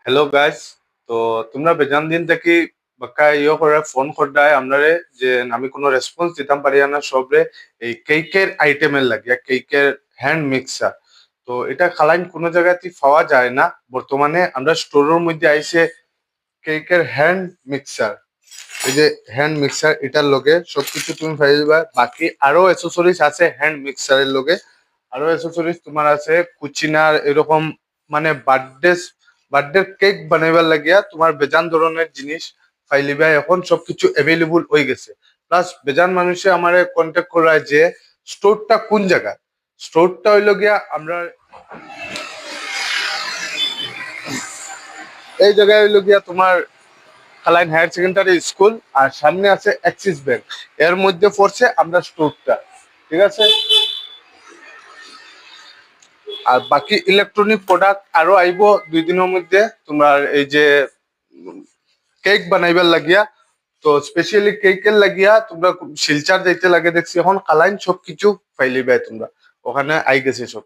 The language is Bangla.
Hello guys. তো তোমরা বেজান দিন থেকে বাক্কা করে ফোন করডায় আমরারে যে আমি কোনো রেসপন্স দিতাম পারি না সবরে এই কেকের আইটেমের লাগিয়া কেকের হ্যান্ড মিক্সার। তো এটা খালাইন কোনো জায়গাতে পাওয়া যায় না বর্তমানে। আমরা স্টোরের মধ্যে আইসে কেকের হ্যান্ড মিক্সার। এই যে হ্যান্ড মিক্সার এটার লগে সবকিছু তুমি পাই যাবা। বাকি আরো অ্যাসেসরিজ আছে হ্যান্ড মিক্সারের লগে। আরো অ্যাসেসরিজ তোমার আছে কুচিনার এরকম, মানে বার্থডে কেক বানাইবার লাগিয়া তোমার বেজান ধরনের জিনিস ফাইলিবা। এখন সবকিছু অ্যাভেলেবল হয়ে গেছে। প্লাস বেজান মানুষে আমারে কন্ট্যাক্ট করায় যে স্টোরটা কোন জায়গায়। স্টোরটা হইল গিয়া আমরা এই জায়গায় হইল গিয়া তোমার খালাইন হায়ার সেকেন্ডারি স্কুল, আর সামনে আছে অ্যাক্সিস ব্যাংক, এর মধ্যে পড়ছে আমরা স্টোরটা। ঠিক আছে। আর বাকি ইলেকট্রনিক প্রোডাক্ট আরো আইব 2 দিনের মধ্যে তোমার এই যে কেক বানাইবার লাগিয়া। তো স্পেশালি কেকের লাগিয়া তোমরা শিলচার যাইতে লাগে দেখছি, এখন কালাইন সবকিছু ফাইলিবাই তোমরা, ওখানে আই গেছে সব।